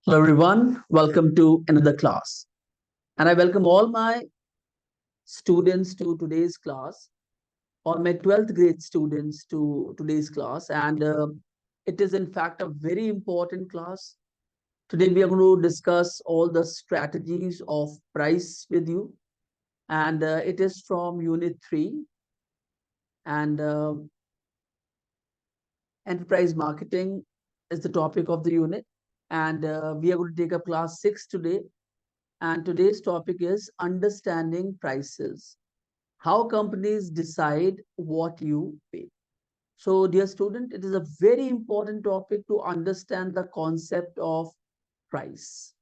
Hello, everyone. Welcome to another class. And I welcome all my students to today's class, or my 12th grade students to today's class. And it is, in fact, a very important class. Today, we are going to discuss all the strategies of price with you. And it is from Unit 3. And enterprise marketing is the topic of the unit. And we are going to take up class 6 today. And today's topic is understanding prices, how companies decide what you pay. So, dear student, it is a very important topic to understand the concept of price.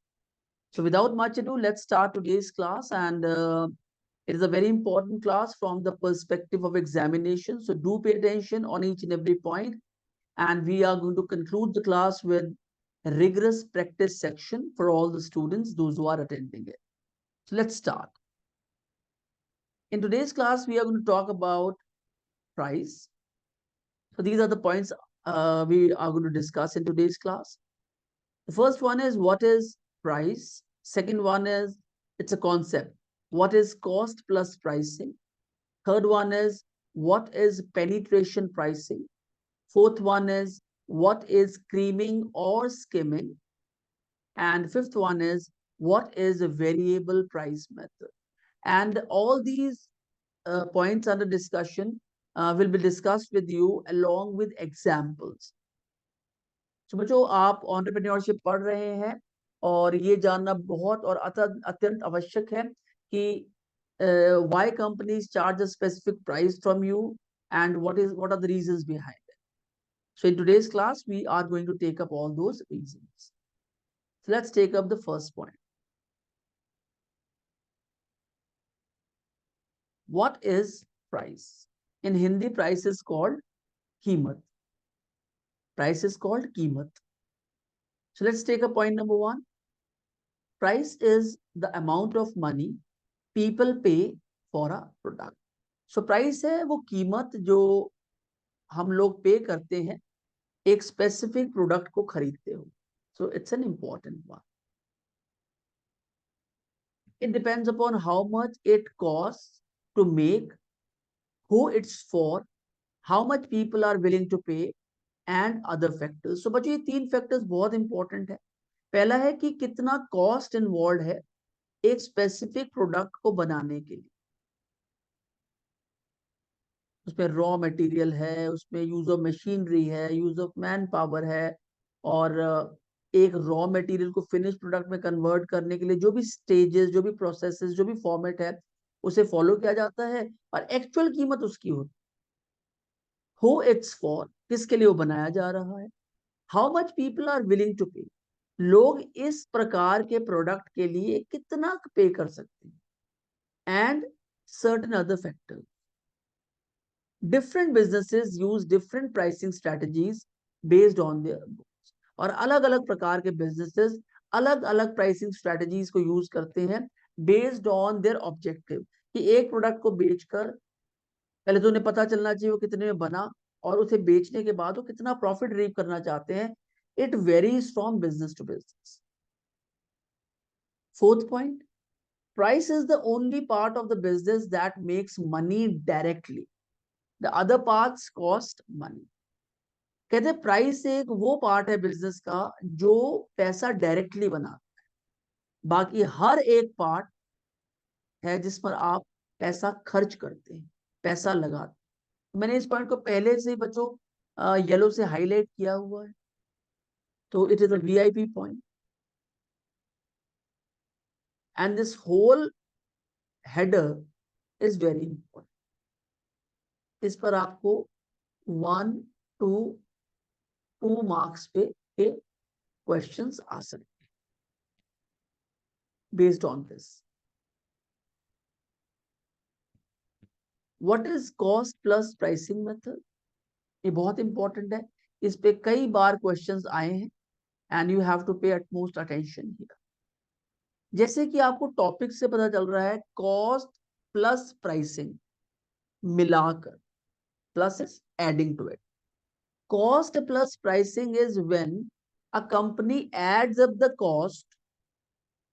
So, without much ado, let's start today's class. And it is a very important class from the perspective of examination. So, do pay attention on each and every point. And we are going to conclude the class with a rigorous practice section for all the students, those who are attending it. So, let's start. In today's class, we are going to talk about price. So these are the points we are going to discuss in today's class. The first one is what is price. Second one is it's a concept. What is cost plus pricing? Third one is what is penetration pricing? Fourth one is what is creaming or skimming? And fifth one is what is a variable price method? And all these points under discussion will be discussed with you along with examples. So बच्चों आप entrepreneurship पढ़ रहे हैं और ये जानना बहुत और अत्यंत आवश्यक है कि why companies charge a specific price from you and what are the reasons behind it. So in today's class we are going to take up all those reasons. So let's take up the first point. What is price? In Hindi, price is called कीमत. Price is called कीमत. So let's take a point number one. Price is the amount of money people pay for a product. So price है वो कीमत जो हम लोग पे करते हैं एक स्पेसिफिक प्रोडक्ट को खरीदते हो. So it's an important one. It depends upon how much it costs to make, who it's for, how much people are willing to pay and other factors. So बच्चों ये तीन factors बहुत important है. पहला है कि कितना कॉस्ट इन्वॉल्व है एक स्पेसिफिक प्रोडक्ट को बनाने के लिए. उसमें रॉ मटेरियल है, उसमें यूज ऑफ मशीनरी है, यूज ऑफ मैन पावर है, और एक रॉ मटेरियल को फिनिश प्रोडक्ट में कन्वर्ट करने के लिए जो भी स्टेजेस, जो भी प्रोसेसेस, जो भी फॉर्मेट है उसे फॉलो किया जाता है और एक्चुअल कीमत उसकी होती. हु इट्स फॉर, किसके लिए वो बनाया जा रहा है, how much people are willing to pay, लोग इस प्रकार के प्रोडक्ट के लिए कितना पे कर सकते हैं, and certain other factors. Different businesses use different pricing strategies based on their goals. और अलग अलग प्रकार के बिजनेसेस अलग अलग प्राइसिंग स्ट्रेटजीज को यूज करते हैं बेस्ड ऑन देयर ऑब्जेक्टिव. कि एक प्रोडक्ट को बेचकर पहले तो उन्हें पता चलना चाहिए वो कितने में बना, और उसे बेचने के बाद वो कितना प्रॉफिट रीप करना चाहते हैं. It varies from business to business. Fourth point, price is the only part of the business that makes money directly. The other parts cost money. कहते हैं प्राइस एक वो पार्ट है बिजनेस का जो पैसा डायरेक्टली बनाता है, बाकी हर एक पार्ट है जिस पर आप पैसा खर्च करते हैं, पैसा लगाते हैं. मैंने इस पॉइंट को पहले से ही बच्चों येलो से हाईलाइट किया हुआ है, तो it is a VIP point. And this whole header is very important. इस पर आपको 1 2 मार्क्स पे क्वेश्चंस आ सकते हैं based on this. What is cost plus pricing method? ये बहुत इंपॉर्टेंट है, इस पे कई बार क्वेश्चंस आए हैं and you have to pay utmost attention here. जैसे कि आपको टॉपिक से पता चल रहा है कॉस्ट प्लस प्राइसिंग मिलाकर, plus is adding to it. Cost plus pricing is when A company adds up the cost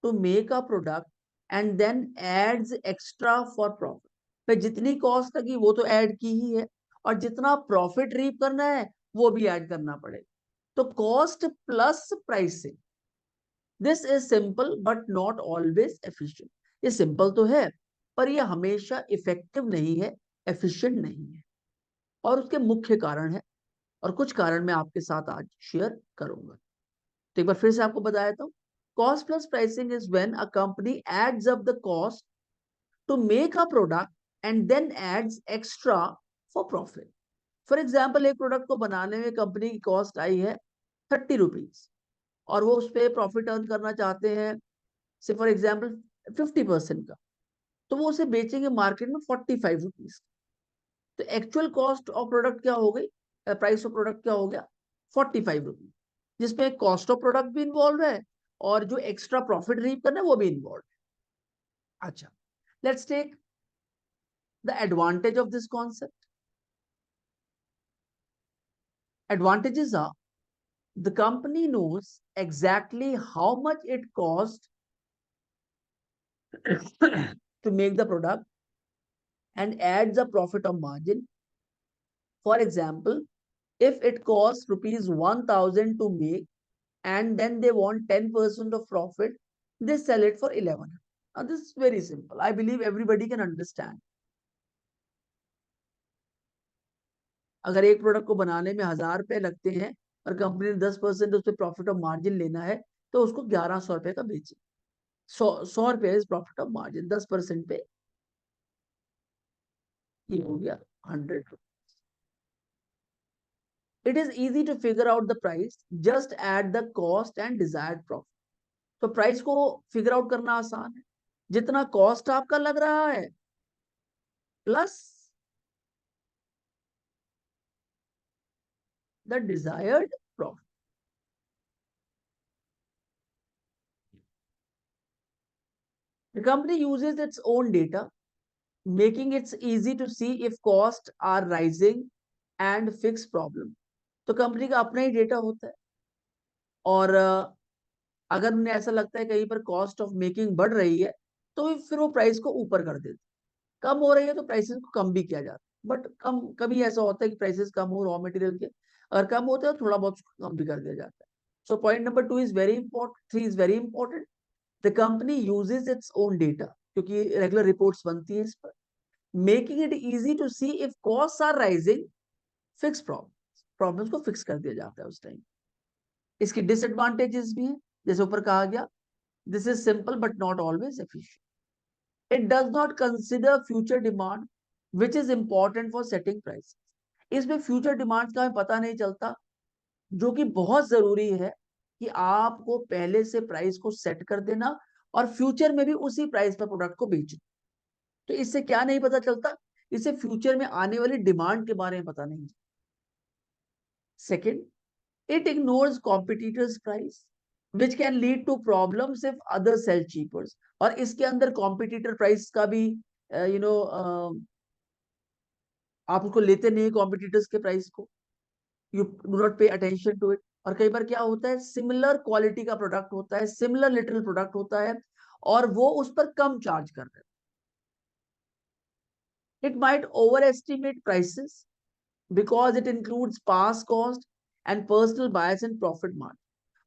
to make a product and then adds extra for profit. भाई जितनी कॉस्ट लगी वो तो ऐड की ही है, और जितना प्रॉफिट रीप करना है वो भी ऐड करना पड़ेगा. तो cost plus pricing. This is simple but not always efficient. ये सिंपल तो है पर ये हमेशा इफेक्टिव नहीं है, एफिशिएंट नहीं है. और उसके मुख्य कारण है, और कुछ कारण मैं आपके साथ आज शेयर करूंगा. तो एक बार फिर से आपको बताया था, cost plus pricing is when a company adds up the cost to make a product and then adds extra for profit. For example, एक प्रोडक्ट को बनाने में कंपनी की कॉस्ट आई है 30 रुपीज, और वो उस पर प्रॉफिट अर्न करना चाहते हैं से फॉर एग्जाम्पल 50% का, तो वो उसे बेचेंगे मार्केट में 45 रुपीज. तो एक्चुअल कॉस्ट ऑफ प्रोडक्ट क्या हो गई, प्राइस ऑफ प्रोडक्ट क्या हो गया, 45 रुपीज, जिसमें कॉस्ट ऑफ प्रोडक्ट भी इन्वॉल्व है और जो एक्स्ट्रा प्रॉफिट रीप करना है वो भी इन्वॉल्व है. अच्छा, let's take the advantage of this concept. Advantages are the company knows exactly how much it costs to make the product and adds a profit or margin. For example, if it costs rupees 1000 to make and then they want 10% of profit, they sell it for 1100. Now this is very simple. I believe everybody can understand. अगर एक product को बनाने में 1000 रुपए लगते हैं और company ने 10% उस पर प्रॉफिट और मार्जिन लेना है, तो उसको 1100 रुपए का बेचे. 100 रुपए इज प्रॉफिट ऑफ मार्जिन, 10% पे ये हो गया 100. It is easy to figure out the price. Just add the cost and desired profit. तो प्राइस को फिगर आउट करना आसान है. जितना कॉस्ट आपका लग रहा है plus the desired profit. The company uses its own data, making it easy to see if costs are rising and fix problem. तो कंपनी का अपना ही डेटा होता है, और अगर उन्हें ऐसा लगता है कहीं पर कॉस्ट ऑफ मेकिंग बढ़ रही है तो फिर वो प्राइस को ऊपर कर देते. कम हो रही है तो प्राइसेस को कम भी किया जाता है, बट कम कभी ऐसा होता है कि प्राइसेस कम हो रॉ मटेरियल के, अगर कम होते हैं तो थोड़ा बहुत कम भी कर दिया जाता है. So point number 2 is very important, 3 is very important. The company uses its own data, क्योंकि रेगुलर रिपोर्ट्स बनती है इस पर, making it easy to see if cost are rising, fix problems को फिक्स कर दिया जाता है उस टाइम. इसकी डिसएडवांटेजेस भी हैं, जैसे ऊपर कहा गया, this is simple but not always efficient. It does not consider future demand, which is important for setting prices. इसमें फ्यूचर डिमांड्स का हमें पता नहीं चलता, जो कि बहुत जरूरी है कि आपको पहले से प्राइस को सेट कर देना और फ्यूचर में भी उसी प्राइस पर प्रोडक्ट को बेचना. तो इससे क्या नहीं पता चलता, इससे फ्यूचर में आने वाली डिमांड के बारे में पता नहीं. Second, it ignores competitors price, which can lead to problems if others sell cheaper. और इसके अंदर कॉम्पिटिटर प्राइस का भी यू नो आप उसको लेते नहीं कॉम्पिटिटर्स के प्राइस को, you do not pay attention to it. और कई बार क्या होता है, सिमिलर क्वालिटी का प्रोडक्ट होता है, सिमिलर लिटरल प्रोडक्ट होता है, और वो उस पर कम चार्ज कर रहे हैं. It might over estimate prices because it includes pass cost and personal bias and profit margin.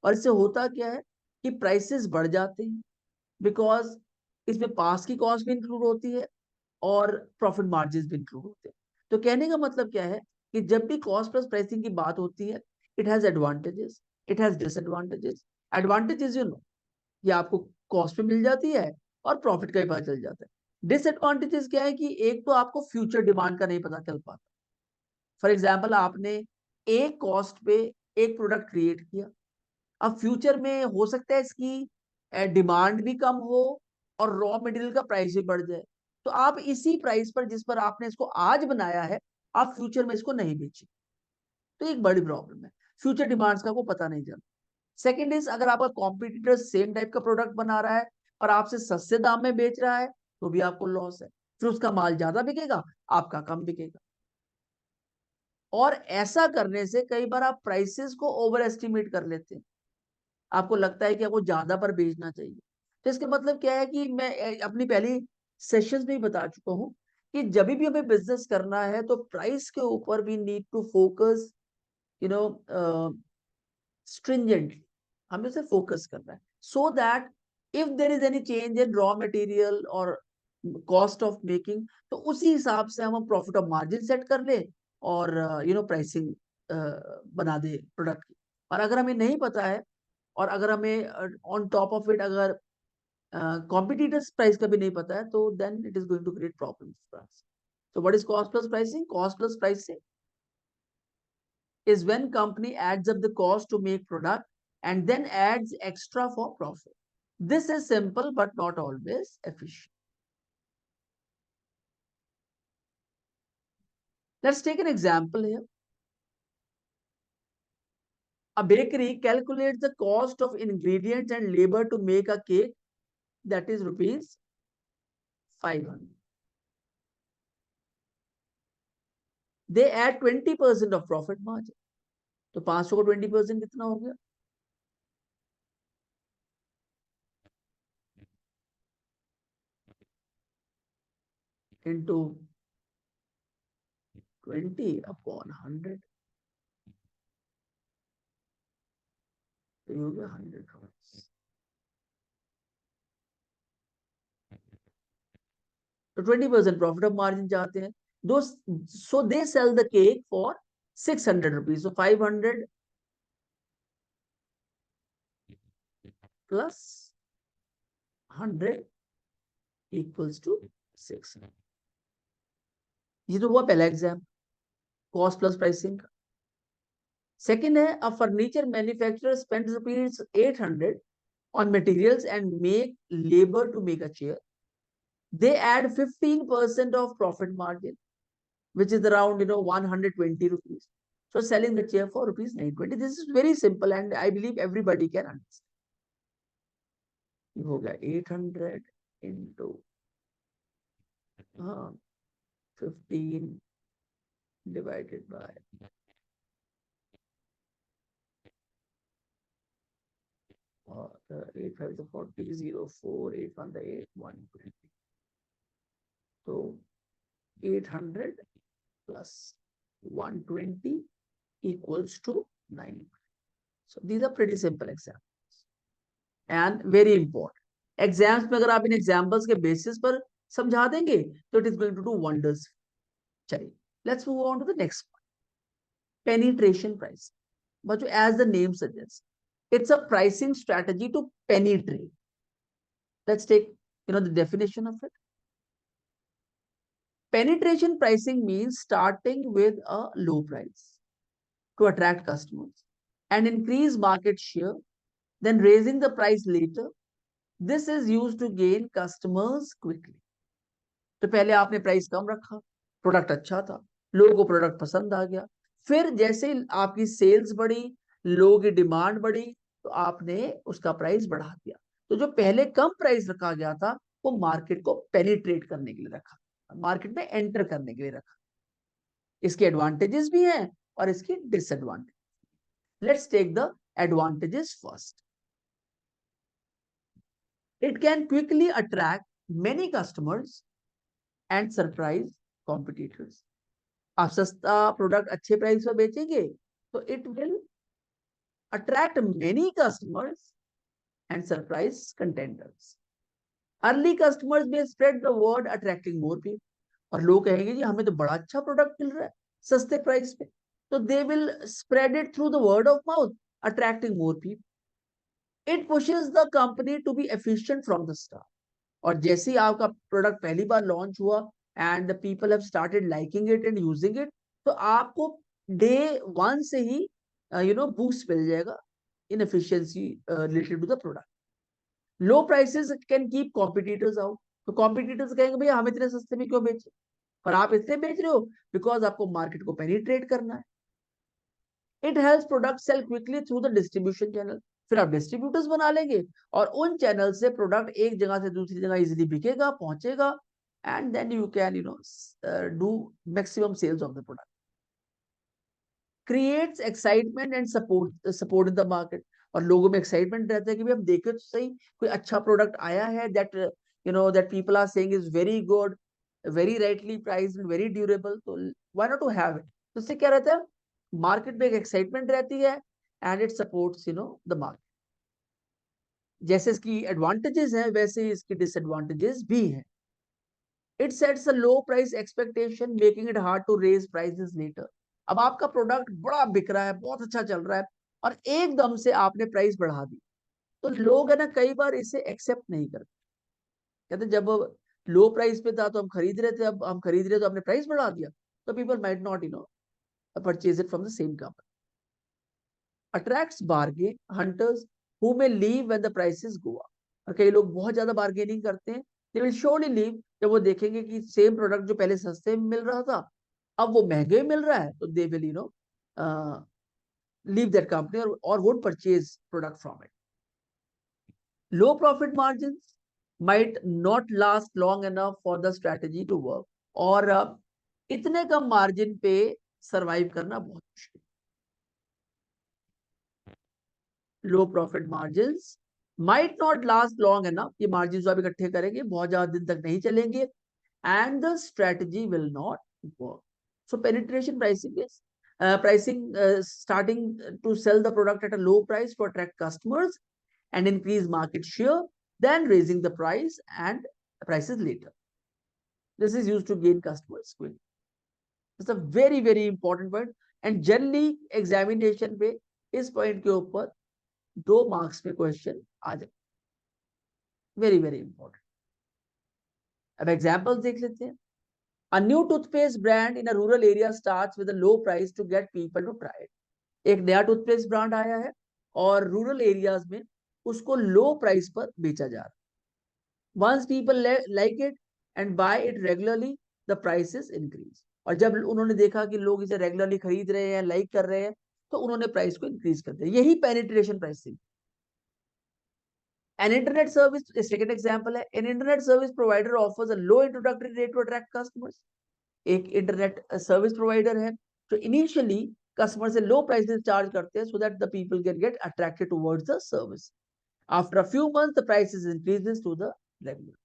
और इससे होता क्या है कि प्राइसेस बढ़ जाते हैं, बिकॉज इसमें पास की कॉस्ट भी इंक्लूड होती है और प्रॉफिट मार्जिन भी इंक्लूड होते हैं. तो कहने का मतलब क्या है कि जब भी कॉस्ट प्लस प्राइसिंग की बात होती है, it has advantages, it has disadvantages. Advantages ये आपको कॉस्ट पे मिल जाती है और प्रॉफिट का भी पता चल जाता है. डिसएडवांटेजेस क्या है कि एक तो आपको फ्यूचर डिमांड का नहीं पता चल पाता. फॉर एग्जाम्पल, आपने एक कॉस्ट पे एक प्रोडक्ट क्रिएट किया, अब फ्यूचर में हो सकता है इसकी डिमांड भी कम हो और रॉ मटेरियल का प्राइस भी बढ़ जाए, तो आप इसी प्राइस पर जिस पर आपने इसको आज बनाया है, आप फ्यूचर में इसको नहीं बेचे. तो एक बड़ी प्रॉब्लम है, फ्यूचर डिमांड्स का को पता नहीं चलता. सेकेंड इज, अगर आपका कॉम्पिटिटर सेम टाइप का प्रोडक्ट बना रहा है और आपसे सस्ते दाम में बेच रहा है, तो भी आपको लॉस है. फिर उसका माल ज्यादा बिकेगा, आपका कम बिकेगा. और ऐसा करने से कई बार आप प्राइसेस को ओवर एस्टिमेट कर लेते हैं. आपको लगता है कि आपको ज्यादा पर बेचना चाहिए। तो इसका मतलब क्या है कि मैं अपनी पहली सेशंस में ही बता चुका हूँ कि जब भी हमें बिजनेस करना है तो प्राइस के ऊपर we need to focus, you know, stringently, हमें उसे फोकस करना है, so that if there is any change in raw material और कॉस्ट ऑफ मेकिंग, तो उसी हिसाब से हम प्रॉफिट ऑफ मार्जिन सेट कर ले और प्राइसिंग बना दे प्रोडक्ट की। और अगर हमें नहीं पता है और अगर हमें ऑन टॉप ऑफ इट अगर कॉम्पिटिटर्स प्राइस का भी नहीं पता है, तो then it is going to create problems for us. So what is cost plus pricing? Cost plus pricing is when company adds up the cost to make product and then adds extra for profit. This is simple but not always efficient. Let's take an example here. A bakery calculates the cost of ingredients and labor to make a cake, that is rupees 500. They add 20% of profit margin. तो 500 को 20% कितना हो गया? Into 20 upon 100, तो ये हो गया 100। तो 20% प्रॉफिट ऑफ मार्जिन चाहते हैं। दो, so they sell the cake for 600 rupees. So 500 plus 100 equals to 600। ये तो हुआ पहला एग्जाम, कॉस्ट प्लस प्राइसिंग का। सेकेंड है, a furniture manufacturer spend rupees 800 on materials and make labor to make a chair. They add 15% of profit margin, which is around 120 rupees. So selling the chair for rupees 920. This is very simple and I believe everybody can understand. हो गया 800 into 15 divided by 8 5 to 40, 0 4 8 1 the 8 120. So 800 plus 120 equals to 9. So these are pretty simple examples and very important. Exams में अगर आप इन examples के basis पर समझा देंगे तो it is going to do wonders. चलिए, let's move on to the next point, penetration price. बच्चों, as the name suggest, it's a pricing strategy to penetrate. Let's take the definition of it. Penetration pricing means starting with a low price to attract customers and increase market share, then raising the price later. This is used to gain customers quickly. तो पहले आपने price कम रखा, product अच्छा था, लोगों को product पसंद आ गया, फिर जैसे आपकी सेल्स बढ़ी, लोगों की डिमांड बढ़ी, तो आपने उसका प्राइस बढ़ा दिया। तो जो पहले कम प्राइस रखा गया था वो मार्केट को पेनिट्रेट करने के लिए रखा, मार्केट में एंटर करने के लिए रखा। इसके एडवांटेजेस भी हैं और इसकी disadvantage. Let's take the advantages first. It can quickly attract many customers and surprise competitors. आप सस्ता प्रोडक्ट अच्छे प्राइस पर बेचेंगे तो it will attract many customers and surprise contenders. Early customers में spread the word attracting more people. और लोग कहेंगे जी हमें तो बड़ा अच्छा प्रोडक्ट मिल रहा है सस्ते प्राइस पे, तो they will spread it through the word of mouth, attracting more people. It pushes the company to be efficient from the start. और जैसे ही आपका प्रोडक्ट पहली बार लॉन्च हुआ and the people have started liking it and using it, तो आपको day one से ही बूस्ट मिल जाएगा in efficiency related to the product. Low prices can keep competitors out. तो कॉम्पिटिटर्स कहेंगे भैया हम इतने सस्ते में क्यों बेचे, और आप इसलिए बेच रहे हो बिकॉज आपको मार्केट को पेनिट्रेट करना है। It helps product sale quickly through the distribution channel. फिर आप डिस्ट्रीब्यूटर्स बना लेंगे और उन चैनल से प्रोडक्ट एक जगह से दूसरी जगह इजीली बिकेगा, पहुंचेगा, and then you can do maximum sales of the product. Creates excitement and support in the market. और लोगों में एक्साइटमेंट रहता है कि भाई हम देखें तो सही कोई अच्छा प्रोडक्ट आया है that that people are saying is very good, very rightly priced and very durable, तो why not to have it. तो इससे क्या रहता है, मार्केट में एक एक्साइटमेंट रहती है and it supports the market. जैसे इसकी एडवांटेजेस हैं वैसे ही इसकी डिसएडवांटेजेस भी हैं। It sets a low price expectation making it hard to raise prices later. अब आपका प्रोडक्ट बड़ा बिक रहा है, बहुत अच्छा चल रहा है, और एकदम से आपने प्राइस बढ़ा दी, तो लोग है ना कई बार इसे एक्सेप्ट नहीं करते। कहते जब लो प्राइस पे था तो हम खरीद रहे थे, अब हम खरीद रहे तो आपने प्राइस बढ़ा दिया, तो people might not purchase it from the same company. Attracts bargain hunters who may leave when the prices go up. और कई लोग बहुत ज्यादा बार्गेनिंग करते हैं, दे विल श्योरली लीव जब वो देखेंगे कि सेम प्रोडक्ट जो पहले सस्ते में मिल रहा था अब वो महंगे मिल रहा है, तो they will leave that company और would purchase product from it. Low profit margins might not last long enough for the strategy to work। और इतने कम मार्जिन पे सरवाइव करना बहुत मुश्किल। Low profit margins might not last long enough, ये margin आप इकट्ठे करेंगे बहुत ज्यादा दिन तक नहीं चलेंगे, and the strategy will not work। So penetration pricing is starting to sell the product at a low price to attract customers and increase market share, then raising the price and prices later। This is used to gain customers quick। It's a very important point, and generally examination पे इस point के ऊपर 2 marks पे question आ जाए। very important। अब examples देख लेते हैं। A new toothpaste brand in a rural area starts with a low price to get people to try it। एक नया टूथपेस्ट ब्रांड आया है और रूरल एरियाज में उसको लो प्राइस पर बेचा जा रहा है। Once people like it and buy it regularly, the prices increase। और जब उन्होंने देखा कि लोग इसे रेगुलरली खरीद रहे हैं, लाइक कर रहे हैं, तो उन्होंने प्राइस को इंक्रीज कर दिया। यही penetration pricing. An internet service, a second example है, an internet service provider offers a low introductory rate to attract customers। एक इंटरनेट सर्विस प्रोवाइडर है जो इनिशियली कस्टमर से लो प्राइसेस चार्ज करते हैं, so that the people can get attracted towards the service. After a few months the prices increases to the regular.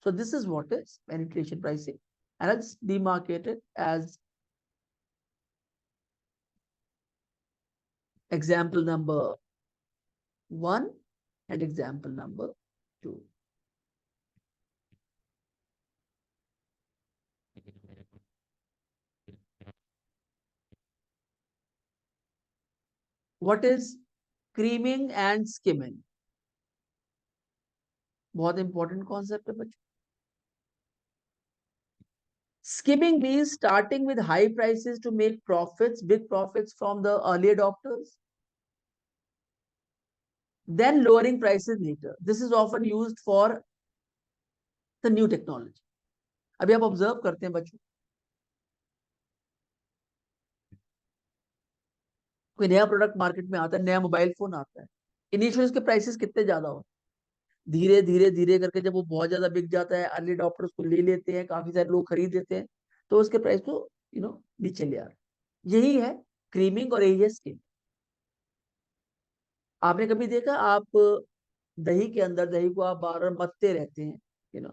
So this is what is penetration pricing, and it's demarcated as example number 1 and example number 2। What is creaming and skimming? बहुत important concept है बच्चों। Skimming means starting with high prices to make profits, big profits from the early adopters, then lowering prices later। This is often used for the new technology। अभी आप observe करते हैं बच्चों, कोई नया प्रोडक्ट मार्केट में आता है, नया मोबाइल फोन आता है, इनिशियली उसके प्राइसेस कितने ज्यादा होते हैं, धीरे धीरे धीरे करके जब वो बहुत ज्यादा बिक जाता है, अर्ली अडॉप्टर उसको ले लेते हैं, काफी सारे लोग खरीद लेते हैं, तो उसके प्राइस को नीचे ले आ रहा है। यही है क्रीमिंग और यही है स्किम। आपने कभी देखा, आप दही के अंदर दही को आप बार बार मथते रहते हैं,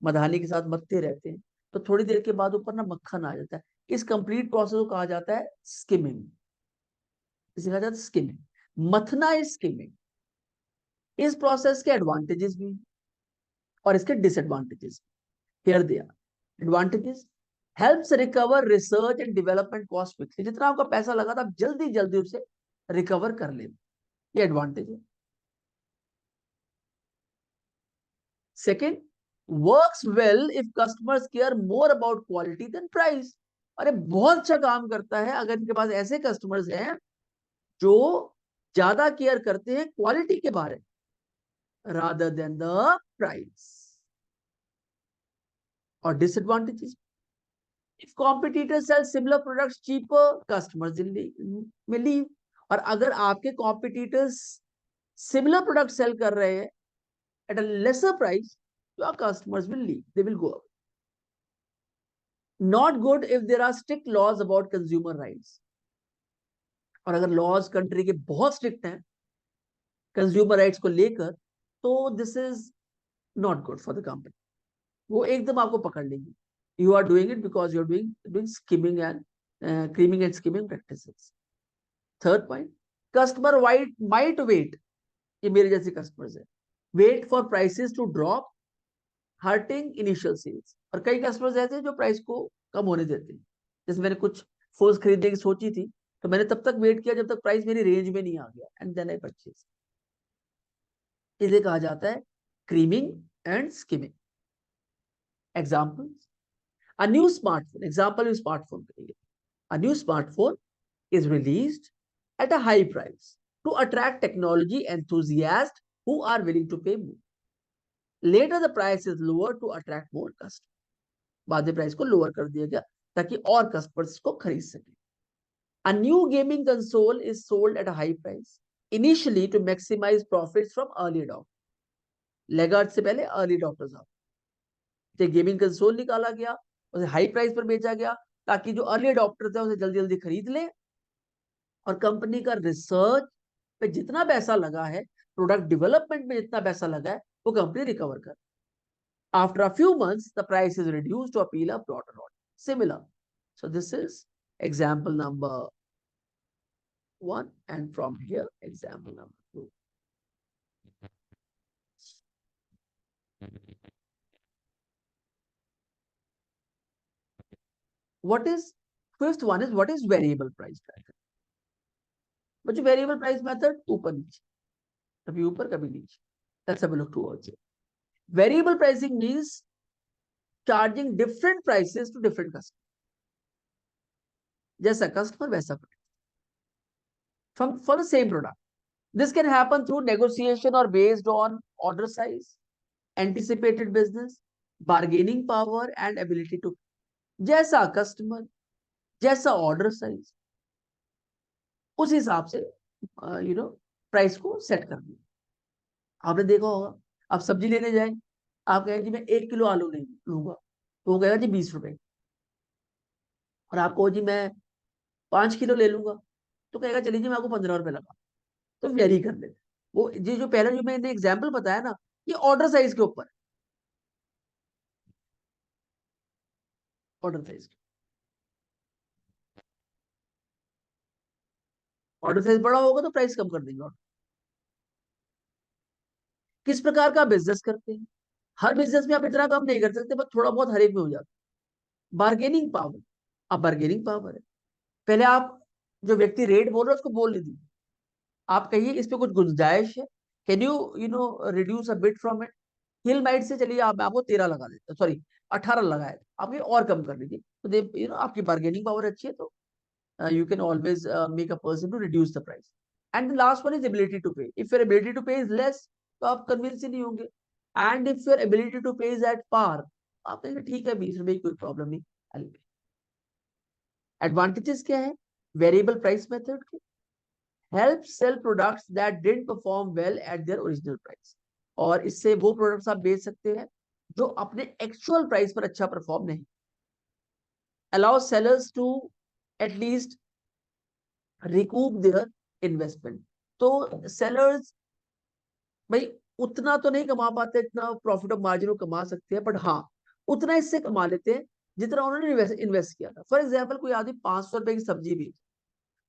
मधानी के साथ मथते रहते हैं, तो थोड़ी देर के बाद ऊपर ना मक्खन आ जाता है। इस कंप्लीट प्रोसेस को कहा जाता है स्किमिंग। इसे कहा जाता है स्किमिंग। मथना इज स्किमिंग। इस प्रोसेस के एडवांटेजेस भी हैं और इसके disadvantages. Here they are advantages. Helps recover research and development cost quickly. जितना आपका पैसा लगा था आप जल्दी जल्दी उसे रिकवर कर ले, ये एडवांटेज है। Second, works well if customers care more about quality than price. अरे बहुत अच्छा काम करता है अगर इनके पास ऐसे कस्टमर्स हैं जो ज्यादा केयर करते हैं क्वालिटी के बारे में रादर देन द प्राइस। और disadvantages, if competitor sell similar products cheaper customers may leave. और अगर आपके कॉम्पिटिटर्स सिमिलर प्रोडक्ट सेल कर रहे हैं at a lesser price, your customers will leave, they will go away। Not good if there are strict laws about consumer rights। और अगर laws country के बहुत स्ट्रिक्ट हैं कंज्यूमर राइट्स को लेकर, तो this is not good for the company. वो एकदम आपको पकड़ लेगी। You are doing it because you are doing skimming and creaming and skimming practices. Third point, customer white might wait, ये मेरे जैसे कस्टमर्स है, wait for prices to drop hurting initial sales. और कई कस्टमर्स ऐसे हैं जो प्राइस को कम होने देते हैं। जैसे मैंने कुछ फोन्स खरीदने की सोची थी, तो मैंने तब तक वेट किया जब तक प्राइस मेरी रेंज में नहीं आ गया, एंड देन आई परचेज। इसे कहा जाता है creaming and skimming. Examples, a new smartphone, example smartphone करेंगे। A new smartphone is released at a high price to attract technology enthusiasts who are willing to pay more. Later, the price is lowered to attract more customers. बाद में price को lower कर दिया गया ताकि और customers को खरीद सके। A new gaming console is sold at a high price initially to maximize profits from early adopters. Laggard से पहले अर्ली अडॉप्टर्स आते, गेमिंग कंसोल निकाला गया, उसे हाई प्राइस पर बेचा गया ताकि जो अर्ली अडॉप्टर थे उसे जल्दी जल्दी खरीद ले, और कंपनी का रिसर्च पे जितना पैसा लगा है, प्रोडक्ट डेवलपमेंट में जितना पैसा लगा है, वो कंपनी रिकवर कर। After a few months the price is reduced to appeal a broader audience. Similar, so this is example number 1, and from here example number 2. What is fifth one is what is variable price method? बच्चों variable price method ऊपर नीचे, कभी ऊपर कभी नीचे। Let's have a look towards it. Variable pricing means charging different prices to different customers. जैसा customer वैसा from for the same product. This can happen through negotiation or based on order size, anticipated business, bargaining power and ability to, जैसा customer, जैसा order size, उस हिसाब से price को set कर दिया। आपने देखा होगा, आप सब्जी लेने जाए, आप कहें कि मैं 1 किलो आलू नहीं लूंगा, तो वो कहेगा जी 20 रुपए, और आप कहो जी मैं 5 किलो ले लूंगा, तो कहेगा चलिए जी मैं आपको 15 रुपए लगा। तो वेरी कर लेते। वो ये जो पहला जो मैंने एग्जाम्पल बताया ना, ये ऑर्डर साइज के ऊपर, ऑर्डर साइज, ऑर्डर साइज बड़ा होगा तो प्राइस कम कर देंगे। किस प्रकार का बिजनेस करते हैं, हर बिजनेस में आप इतना कम नहीं कर सकते, बस थोड़ा बहुत हर एक में हो जाता है। बार्गेनिंग पावर, अब बार्गेनिंग पावर है, पहले आप जो व्यक्ति रेट बोल रहे हैं उसको बोल नहीं दीजिए, आप कहिए इस पे कुछ गुंजाइश है, can you reduce a bit from it. Hill might say चलिए आप, मैं आपको 13 लगा देता, सॉरी 18 लगाए, आप ये और कम कर दीजिए, तो दे आपकी बार्गेनिंग पावर अच्छी है, तो you can always make a person to reduce the price. And the last one is ability to pay. If your ability to pay is less, तो आप कन्विंस ही नहीं होंगे। And if your ability to pay is at par, आप कहेंगे ठीक है 20 रुपए की कोई प्रॉब्लम नहीं, I'll pay. एडवांटेजेस क्या है वेरिएबल प्राइस मेथड के? Help cell products that didn't perform well at their original price, और इससे वो प्रोडक्ट्स आप बेच सकते हैं जो अपने एक्चुअल प्राइस पर अच्छा परफॉर्म नहीं। Allow sellers to at least recoup their investment, तो सेलर्स भाई उतना तो नहीं कमा पाते, इतना प्रॉफिट ऑफ मार्जिन कमा सकते हैं, बट हाँ उतना इससे कमा लेते हैं जितना उन्होंने इन्वेस्ट किया था। फॉर एग्जाम्पल कोई आदमी 500 रुपए की सब्जी बेच,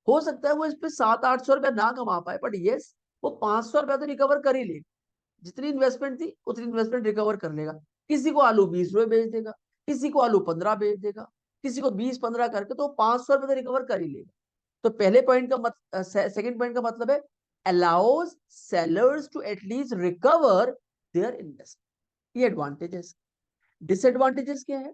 हो सकता है वो इस पे 700-800 रुपया ना कमा पाए, बट यस वो 500 रुपया तो रिकवर कर ही ले, जितनी इन्वेस्टमेंट थी उतनी इन्वेस्टमेंट रिकवर कर लेगा। किसी को आलू 20 रुपए बेच देगा, किसी को आलू 15 बेच देगा, किसी को 20-15 करके, तो 500 रुपए तो रिकवर कर ही लेगा। तो पहले पॉइंट का सेकंड पॉइंट का मतलब है allows sellers to at least recover their investment, ये एडवांटेजेस। डिसएडवांटेजेस क्या है?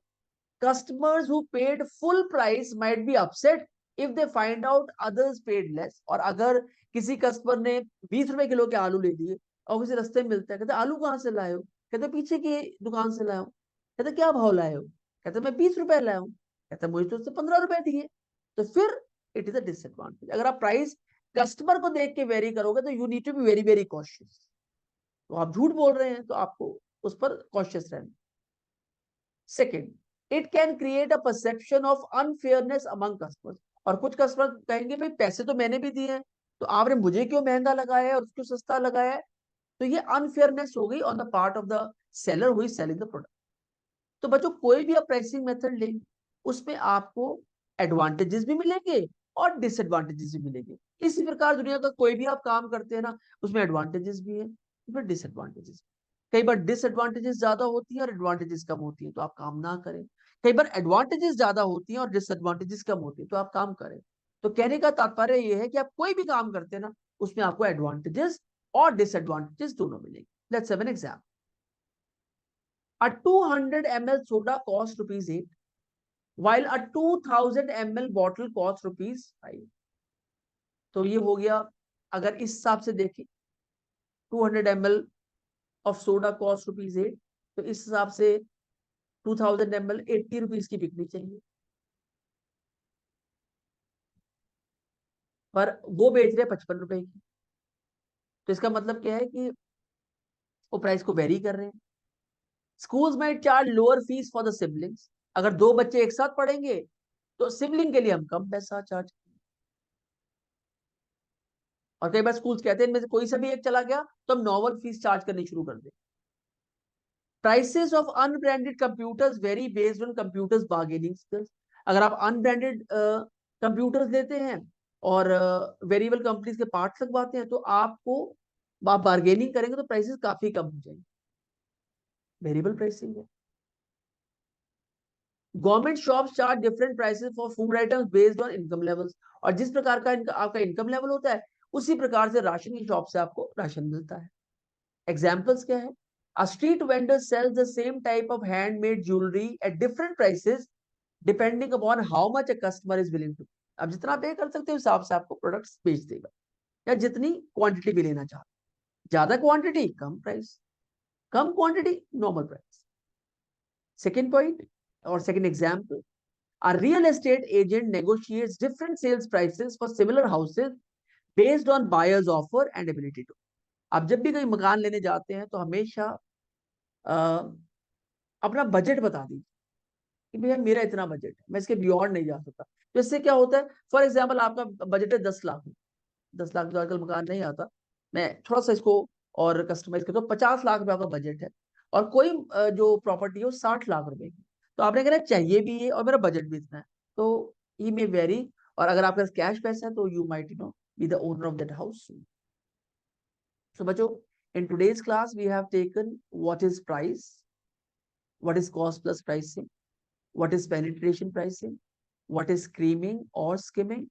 customers who paid full price might be upset if they find out others paid less। और अगर किसी कस्टमर ने 20 रुपए किलो के आलू ले लिए और किसी रास्ते में मिलता है, कहते आलू कहाँ से लाए हो, कहते पीछे की दुकान से लाया हूँ, कहते क्या भाव लाए हो, कहते मैं 20 रुपए लाया हूँ, कहते मुझे तो उससे 15 रुपए दिए। तो फिर इट इज अ डिसएडवांटेज। अगर आप प्राइस कस्टमर को देख के वेरी करोगे तो you need to be very very cautious. तो आप झूठ बोल रहे हैं तो आपको उस पर कॉशियस रहना। Second, it can create a perception of unfairness among customers, और कुछ कस्टमर कहेंगे भाई पैसे तो मैंने भी दिए हैं, तो आपने मुझे क्यों महंगा लगाया है और उसको सस्ता लगाया है? तो ये अनफेयरनेस हो गई on the part of the seller who is selling the product. तो बच्चों कोई भी आप प्राइसिंग मेथड लेंगे उसमें आपको एडवांटेजेस भी मिलेंगे और डिसएडवांटेजेस भी मिलेंगे। इसी प्रकार दुनिया का कोई भी आप काम करते हैं ना, उसमें एडवांटेजेस भी है, उसमें डिसएडवांटेजेस। कई बार डिसएडवांटेजेस ज्यादा होती है और एडवांटेजेस कम होती है, तो आप काम ना करें। कई बार एडवांटेजेस ज्यादा होती है और डिसएडवांटेजेस कम होती है, तो आप काम करें। तो कहने का तात्पर्य यह है कि आप कोई भी काम करते हैं ना, उसमें आपको एडवांटेजेस और डिसएडवांटेजेस दोनों मिलेंगे। Let's have an example. A 200 ml soda costs ₹8, while a 2000 ml bottle costs ₹5। तो ये हो गया, अगर इस हिसाब से देखें 200 ml ऑफ सोडा कॉस्ट ₹8, तो इस हिसाब से 2000 ml 80 रुपीज की बिकनी चाहिए, पर वो बेच रहे 55 रुपए की। तो इसका मतलब क्या है कि वो प्राइस को वेरी कर रहे हैं। स्कूल्स में charge lower fees for the siblings. अगर दो बच्चे एक साथ पढ़ेंगे तो सिबलिंग के लिए हम कम पैसा चार्ज। और कई बार स्कूल्स कहते हैं इनमें से कोई सा भी एक चला गया तो हम नॉर्मल फीस चार्ज करनी शुरू कर दें। Prices of unbranded computers very based on computers bargaining skills. अगर आप अनब्रांडेड कंप्यूटर्स लेते हैं और वेरिएबल कंपनीज के पार्ट्स लगवाते हैं, तो आपको आप बार्गेनिंग करेंगे तो प्राइसेस काफी कम हो जाएंगे। वेरिएबल प्राइसिंग है। Government shops charge different prices for food items based on income levels. और जिस प्रकार का आपका इनकम लेवल होता है, उसी प्रकार से राशन की शॉप से आपको राशन मिलता है। एग्जाम्पल्स क्या है? A street vendor sells the same type of handmade jewelry at different prices depending upon how much a customer is willing to। अब जितना पे कर सकते हो हिसाब से आपको प्रोडक्ट्स बेच देगा, या जितनी क्वांटिटी भी लेना चाहते, ज्यादा क्वांटिटी कम प्राइस, कम quantity normal price. Second point और सेकेंड example, a real estate agent negotiates different sales prices for similar houses based on buyer's offer and ability to। आप जब भी कोई मकान लेने जाते हैं तो हमेशा अपना बजट बता दीजिए कि भैया मेरा इतना बजट है, मैं इसके बियॉन्ड नहीं जा सकता। तो इससे क्या होता है, फॉर एग्जाम्पल आपका बजट है 10 लाख, 10 लाख तो आजकल मकान नहीं आता, मैं थोड़ा सा इसको और कस्टमाइज करता हूँ, 50 लाख रुपए आपका बजट है और कोई जो प्रॉपर्टी है वो 60 लाख रुपए की, तो आपने कहना चाहिए भी ये और मेरा बजट भी इतना है, तो ही मे वेरी। और अगर आपके पास कैश पैसा है तो you might be the owner of that house. So बच्चों, in today's class we have taken what is price, what is cost plus pricing, what is penetration pricing, what is creaming or skimming,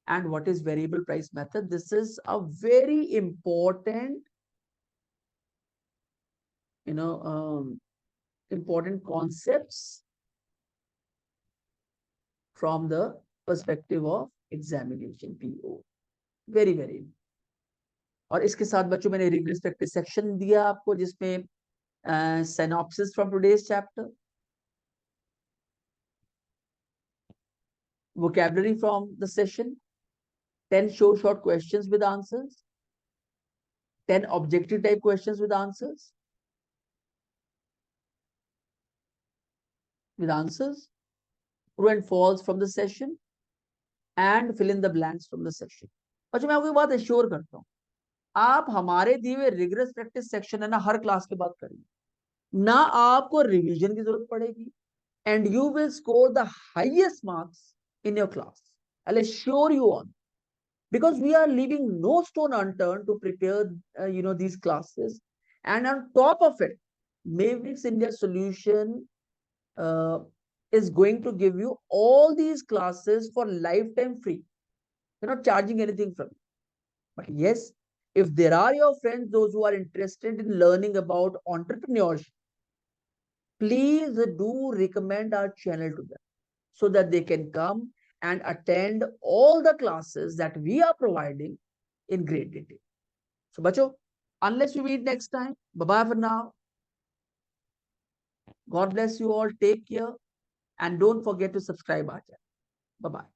and what is variable price method. This is a very important, important concepts from the perspective of examination PO. Very, very. और इसके साथ बच्चों मैंने regret practice section दिया आपको, जिसमें synopsis from today's chapter, vocabulary from the session, 10 short questions with answers, 10 objective type questions with answers, true and false from the session, and fill in the blanks from the session। अच्छा, मैं आपको बात assure करता हूँ, आप हमारे दिए हुए रिगरस प्रैक्टिस सेक्शन है ना, हर क्लास के बाद करेंगे ना, आपको रिवीजन की जरूरत पड़ेगी, and you will score the highest marks in your class. I assure you on, because we are leaving no stone unturned to prepare these classes, and on top of it Mavericks India Solution uh, is going to give you all these classes for lifetime free. We're not charging anything from you. But yes, if there are your friends, those who are interested in learning about entrepreneurship, please do recommend our channel to them so that they can come and attend all the classes that we are providing in great detail. So, bacho, unless we meet next time, bye-bye for now. God bless you all. Take care. And don't forget to subscribe our channel. Bye-bye.